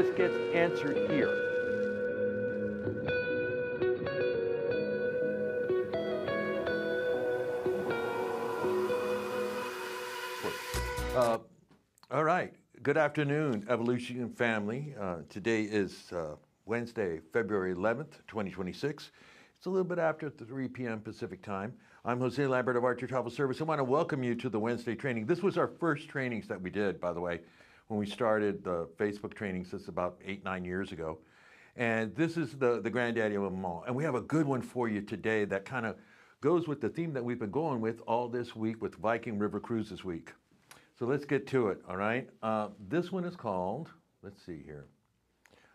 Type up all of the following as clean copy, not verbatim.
this gets answered here. All right. Good afternoon, Evolution family. Today is Wednesday, February 11th, 2026. It's a little bit after 3 p.m. Pacific time. I'm Jose Lambert of Archer Travel Service. I want to welcome you to the Wednesday training. This was our first trainings that we did, by the way, when we started the Facebook trainings. This is about 8-9 years ago. And this is the granddaddy of them all. And we have a good one for you today that kind of goes with the theme that we've been going with all this week with Viking River Cruises Week. So let's get to it, all right? This one is called, let's see here.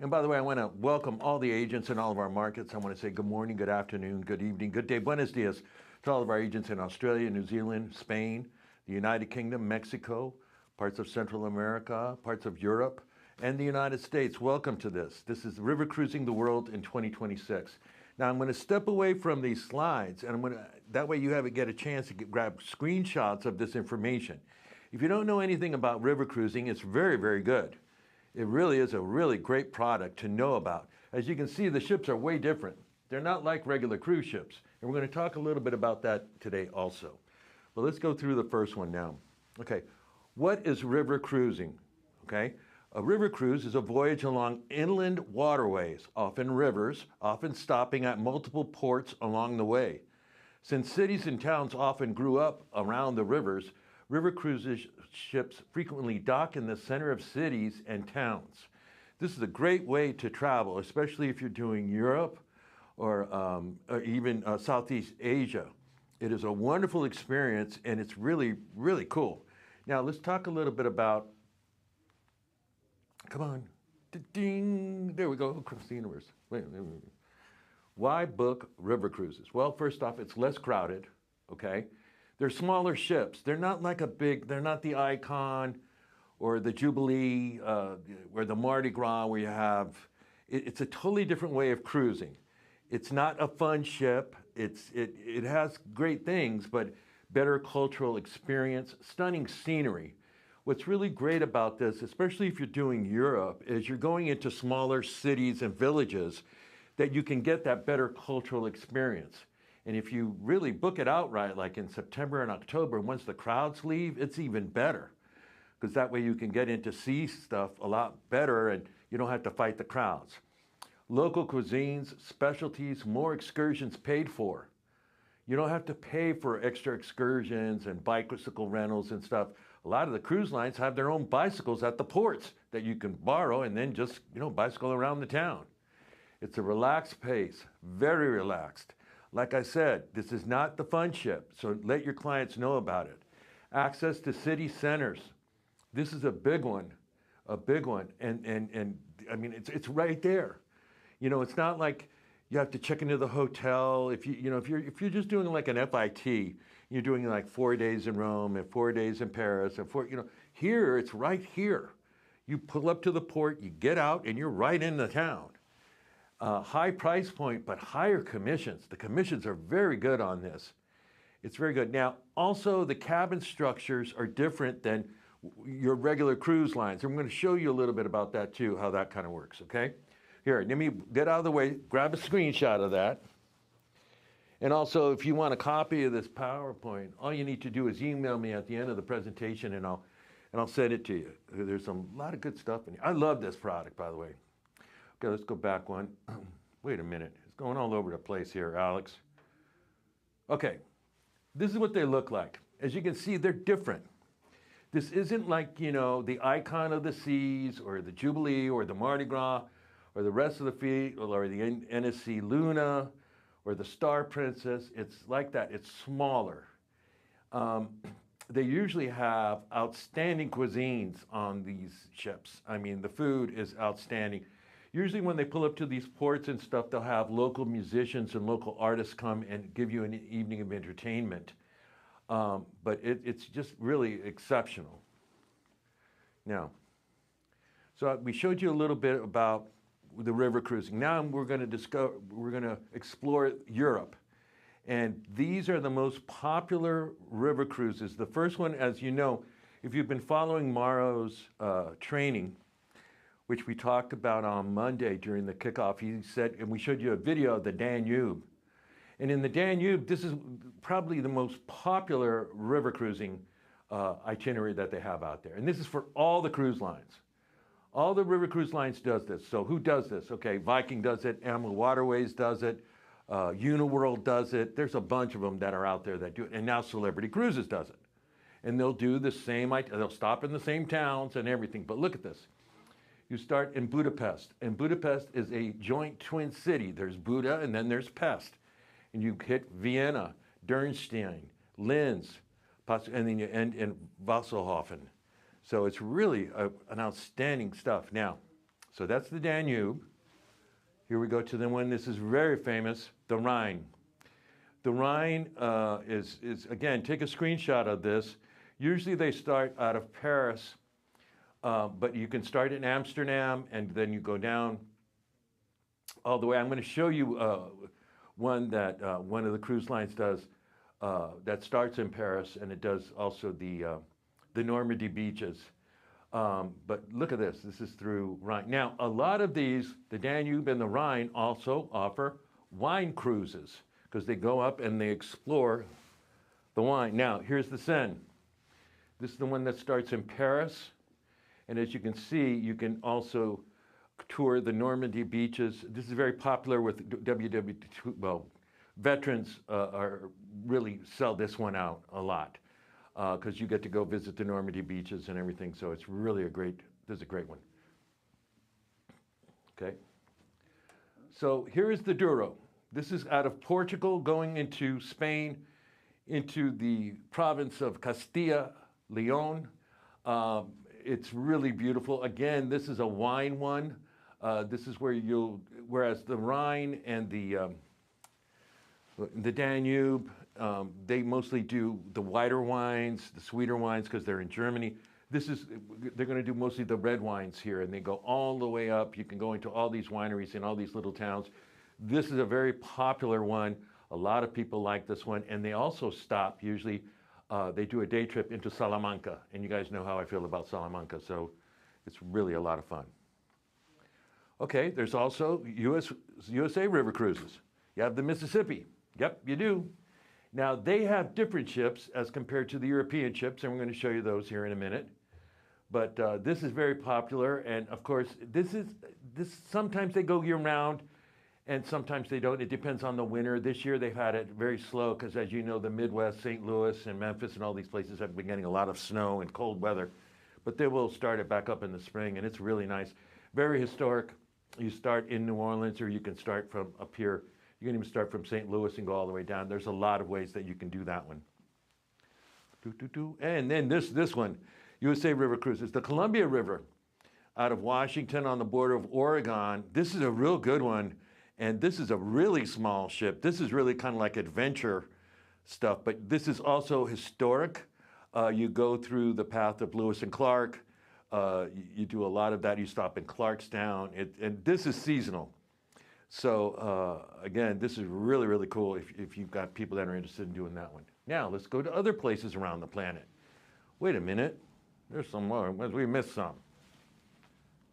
And by the way, I want to welcome all the agents in all of our markets. I want to say good morning, good afternoon, good evening, good day, buenos dias to all of our agents in Australia, New Zealand, Spain, the United Kingdom, Mexico, parts of Central America, parts of Europe, and the United States. Welcome to this. This is River Cruising the World in 2026. Now I'm going to step away from these slides, and that way you get a chance to grab screenshots of this information. If you don't know anything about river cruising, it's very, very good. It really is a really great product to know about. As you can see, the ships are way different. They're not like regular cruise ships. And we're going to talk a little bit about that today also. But let's go through the first one now. Okay, what is river cruising? Okay, a river cruise is a voyage along inland waterways, often rivers, often stopping at multiple ports along the way. Since cities and towns often grew up around the rivers, river cruise ships frequently dock in the center of cities and towns. This is a great way to travel, especially if you're doing Europe or even Southeast Asia. It is a wonderful experience, and it's really, really cool. Now, let's talk a little bit about, come on, ding, there we go, across the universe. Wait. Why book river cruises? Well, first off, it's less crowded, okay? They're smaller ships. They're not like they're not the Icon or the Jubilee or the Mardi Gras where you have, it's a totally different way of cruising. It's not a fun ship. It has great things, but better cultural experience, stunning scenery. What's really great about this, especially if you're doing Europe, is you're going into smaller cities and villages that you can get that better cultural experience. And if you really book it outright, like in September and October, once the crowds leave, it's even better. Because that way you can get into see stuff a lot better and you don't have to fight the crowds. Local cuisines, specialties, more excursions paid for. You don't have to pay for extra excursions and bicycle rentals and stuff. A lot of the cruise lines have their own bicycles at the ports that you can borrow and then just, bicycle around the town. It's a relaxed pace, very relaxed. Like I said, this is not the fun ship, so let your clients know about it. Access to city centers. This is a big one, And I mean, it's right there. It's not like you have to check into the hotel. If you're just doing like an FIT, you're doing like 4 days in Rome and 4 days in Paris and here it's right here. You pull up to the port, you get out, and you're right in the town. High price point, but higher commissions. The commissions are very good on this. It's very good. Now, also the cabin structures are different than your regular cruise lines. I'm going to show you a little bit about that too, how that kind of works, okay? Here, let me get out of the way, grab a screenshot of that. And also, if you want a copy of this PowerPoint, all you need to do is email me at the end of the presentation and I'll send it to you. There's a lot of good stuff in here. I love this product, by the way. Okay, let's go back one. Wait a minute. It's going all over the place here, Alex. Okay, this is what they look like. As you can see, they're different. This isn't like, the Icon of the Seas or the Jubilee or the Mardi Gras or the rest of the fleet or the NSC Luna or the Star Princess. It's like that. It's smaller. They usually have outstanding cuisines on these ships. I mean, the food is outstanding. Usually when they pull up to these ports and stuff, they'll have local musicians and local artists come and give you an evening of entertainment. But it's just really exceptional. Now, so we showed you a little bit about the river cruising. Now we're going to explore Europe. And these are the most popular river cruises. The first one, as you know, if you've been following Mauro's training, which we talked about on Monday during the kickoff. He said, and we showed you a video of the Danube. And in the Danube, this is probably the most popular river cruising itinerary that they have out there. And this is for all the cruise lines. All the river cruise lines does this. So who does this? Okay, Viking does it, Amel Waterways does it, Uniworld does it. There's a bunch of them that are out there that do it. And now Celebrity Cruises does it. And they'll do the same, they'll stop in the same towns and everything. But look at this. You start in Budapest. And Budapest is a joint twin city. There's Buda and then there's Pest. And you hit Vienna, Dürnstein, Linz, and then you end in Wasserhofen. So it's really an outstanding stuff. Now, so that's the Danube. Here we go to the one, this is very famous, the Rhine. The Rhine is, again, take a screenshot of this. Usually they start out of Paris, but you can start in Amsterdam and then you go down all the way. I'm going to show you one that one of the cruise lines does that starts in Paris, and it does also the Normandy beaches. But look at this. This is through Rhine. Now, a lot of these, the Danube and the Rhine, also offer wine cruises because they go up and they explore the wine. Now, here's the Seine. This is the one that starts in Paris. And as you can see, you can also tour the Normandy beaches. This is very popular with WW2. Well, veterans really sell this one out a lot because you get to go visit the Normandy beaches and everything. So it's really this is a great one. Okay. So here is the Douro. This is out of Portugal going into Spain, into the province of Castilla, Leon. It's really beautiful. Again, this is a wine one. This is where whereas the Rhine and the Danube, they mostly do the whiter wines, the sweeter wines, because they're in Germany. They're going to do mostly the red wines here, and they go all the way up. You can go into all these wineries in all these little towns. This is a very popular one. A lot of people like this one, and they also stop usually. They do a day trip into Salamanca, and you guys know how I feel about Salamanca, so it's really a lot of fun. Okay, there's also USA River Cruises. You have the Mississippi. Yep, you do. Now, they have different ships as compared to the European ships, and we're going to show you those here in a minute. But this is very popular, and of course, this sometimes they go year-round, and sometimes they don't. It depends on the winter. This year, they've had it very slow, because as you know, the Midwest, St. Louis and Memphis and all these places have been getting a lot of snow and cold weather. But they will start it back up in the spring, and it's really nice. Very historic. You start in New Orleans, or you can start from up here. You can even start from St. Louis and go all the way down. There's a lot of ways that you can do that one. And then this one, USA River Cruises, the Columbia River out of Washington on the border of Oregon. This is a real good one, and this is a really small ship. This is really kind of like adventure stuff, but this is also historic. You go through the path of Lewis and Clark. You do a lot of that. You stop in Clarkstown, and this is seasonal. So again, this is really, really cool if you've got people that are interested in doing that one. Now, let's go to other places around the planet. Wait a minute. There's some more. We missed some.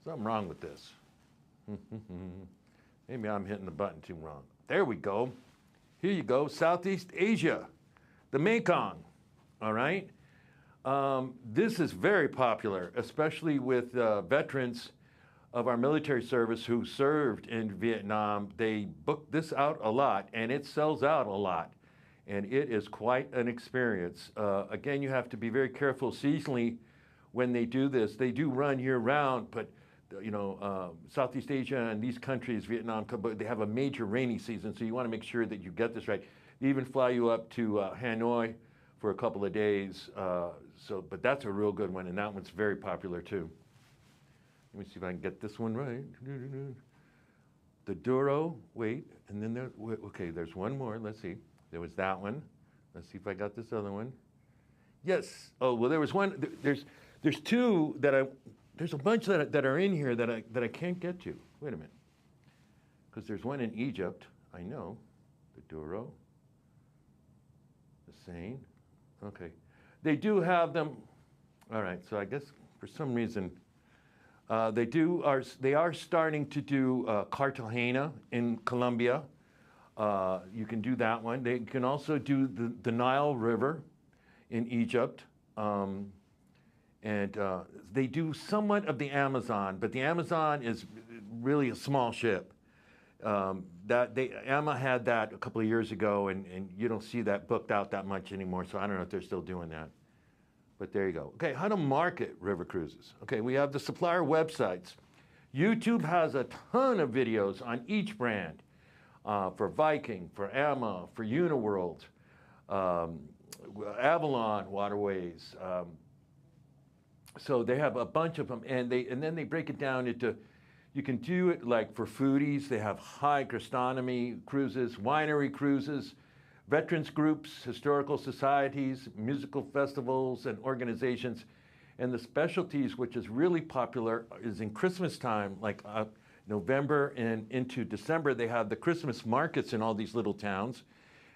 Something wrong with this. Maybe I'm hitting the button too wrong. There we go. Here you go. Southeast Asia, the Mekong. All right. This is very popular, especially with veterans of our military service who served in Vietnam. They book this out a lot, and it sells out a lot. And it is quite an experience. Again, you have to be very careful seasonally when they do this. They do run year-round, but you know, Southeast Asia and these countries, Vietnam, they have a major rainy season, so you want to make sure that you get this right. They even fly you up to Hanoi for a couple of days. But that's a real good one, and that one's very popular too. Let me see if I can get this one right. The Douro, wait, and then okay, there's one more. Let's see. There was that one. Let's see if I got this other one. Yes. Oh, well, there was one. There's two that there's a bunch that are in here that I can't get to. Wait a minute. Because there's one in Egypt. I know. The Douro. The Seine. Okay. They do have them. All right. So I guess for some reason They are starting to do Cartagena in Colombia. You can do that one. They can also do the Nile River in Egypt. And they do somewhat of the Amazon, but the Amazon is really a small ship. Emma had that a couple of years ago, and you don't see that booked out that much anymore, so I don't know if they're still doing that. But there you go. Okay, how to market river cruises. Okay, we have the supplier websites. YouTube has a ton of videos on each brand, for Viking, for Emma, for Uniworld, Avalon Waterways. So they have a bunch of them, and then they break it down into, you can do it like for foodies. They have high gastronomy cruises, winery cruises, veterans groups, historical societies, musical festivals and organizations. And the specialties, which is really popular, is in Christmas time, like November and into December, they have the Christmas markets in all these little towns.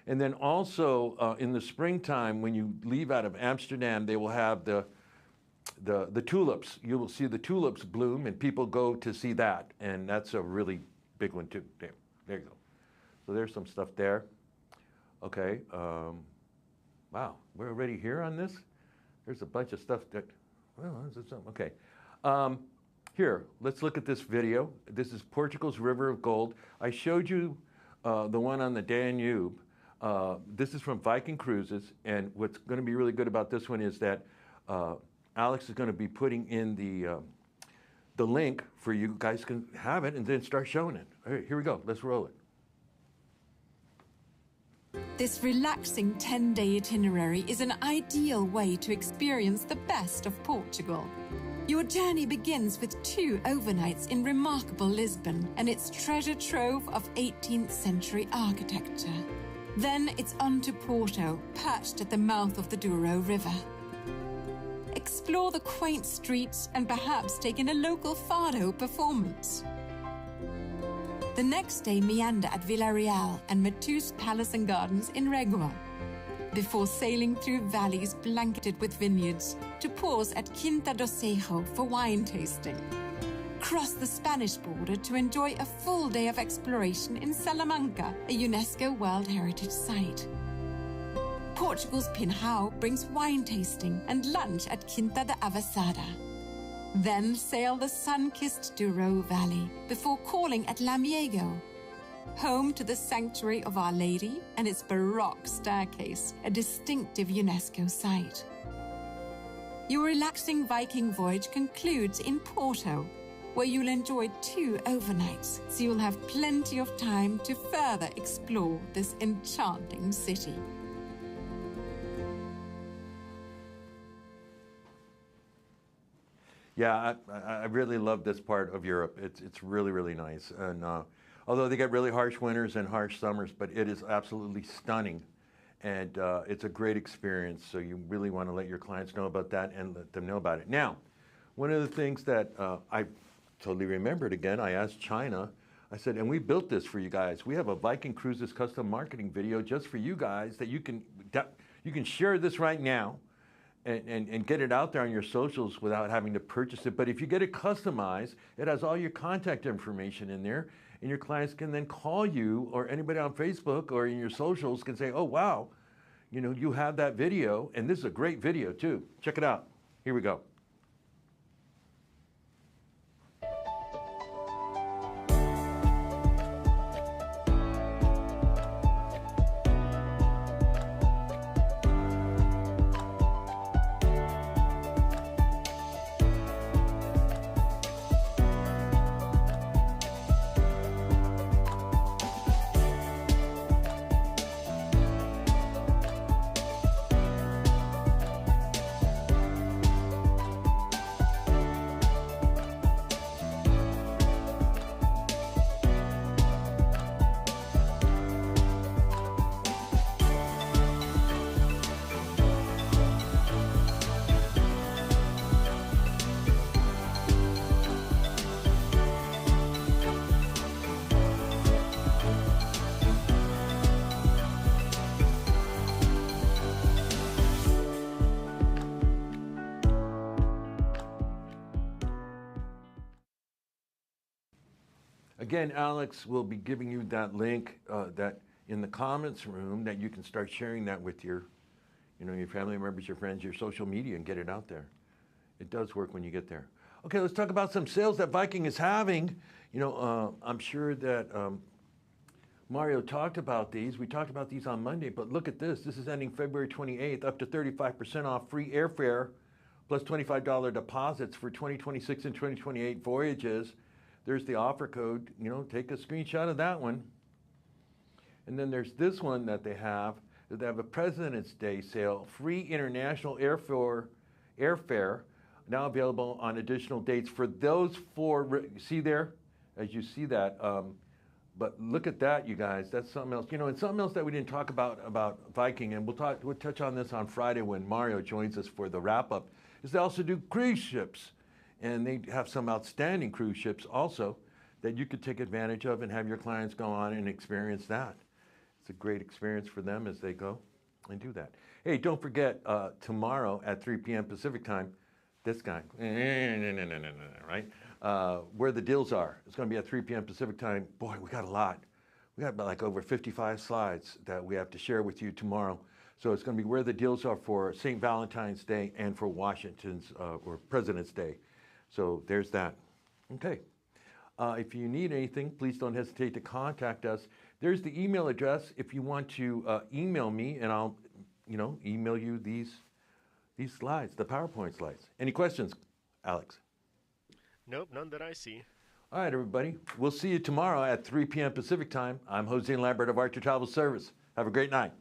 And then also in the springtime, when you leave out of Amsterdam, they will have the tulips. You will see the tulips bloom, and people go to see that. And that's a really big one, too. There you go. So there's some stuff there. Okay. Wow, we're already here on this? There's a bunch of stuff that, well, okay. Here, let's look at this video. This is Portugal's River of Gold. I showed you the one on the Danube. This is from Viking Cruises, and what's going to be really good about this one is that Alex is going to be putting in the link for you guys can have it and then start showing it. All right, here we go. Let's roll it. This relaxing 10-day itinerary is an ideal way to experience the best of Portugal. Your journey begins with 2 overnights in remarkable Lisbon and its treasure trove of 18th century architecture. Then it's on to Porto, perched at the mouth of the Douro River. Explore the quaint streets and perhaps take in a local fado performance. The next day meander at Villarreal and Matus Palace and Gardens in Regua, before sailing through valleys blanketed with vineyards to pause at Quinta do Sejo for wine tasting. Cross the Spanish border to enjoy a full day of exploration in Salamanca, a UNESCO World Heritage Site. Portugal's Pinhao brings wine tasting and lunch at Quinta da Avassada. Then sail the sun-kissed Douro Valley before calling at Lamiego, home to the Sanctuary of Our Lady and its Baroque staircase, a distinctive UNESCO site. Your relaxing Viking voyage concludes in Porto, where you'll enjoy 2 overnights, so you'll have plenty of time to further explore this enchanting city. Yeah, I really love this part of Europe. It's really, really nice. And although they get really harsh winters and harsh summers, but it is absolutely stunning. And it's a great experience. So you really want to let your clients know about that and let them know about it. Now, one of the things that I totally remembered again, I asked China, I said, and we built this for you guys. We have a Viking Cruises custom marketing video just for you guys that you can share this right now. And get it out there on your socials without having to purchase it. But if you get it customized, it has all your contact information in there, and your clients can then call you, or anybody on Facebook or in your socials can say, oh, wow, you know, you have that video, and this is a great video too. Check it out. Here we go. Again, Alex will be giving you that link that in the comments room that you can start sharing that with your, your family members, your friends, your social media, and get it out there. It does work when you get there. Okay, let's talk about some sales that Viking is having. I'm sure that Mario talked about these. We talked about these on Monday, but look at this. This is ending February 28th, up to 35% off free airfare, plus $25 deposits for 2026 and 2028 voyages. There's the offer code. Take a screenshot of that one. And then there's this one that they have. They have a President's Day sale, free international airfare, now available on additional dates for those four. See there, as you see that. But look at that, you guys. That's something else. And something else that we didn't talk about Viking, and we'll touch on this on Friday when Mario joins us for the wrap-up, is they also do cruise ships. And they have some outstanding cruise ships also that you could take advantage of and have your clients go on and experience that. It's a great experience for them as they go and do that. Hey, don't forget, tomorrow at 3 p.m. Pacific time, this guy, right? Where the deals are. It's going to be at 3 p.m. Pacific time. Boy, we got a lot. We got like over 55 slides that we have to share with you tomorrow. So it's going to be where the deals are for St. Valentine's Day and for Washington's or President's Day. So there's that. Okay. If you need anything, please don't hesitate to contact us. There's the email address if you want to email me, and I'll, email you these slides, the PowerPoint slides. Any questions, Alex? Nope, none that I see. All right, everybody. We'll see you tomorrow at 3 p.m. Pacific time. I'm Jose Lambert of Archer Travel Service. Have a great night.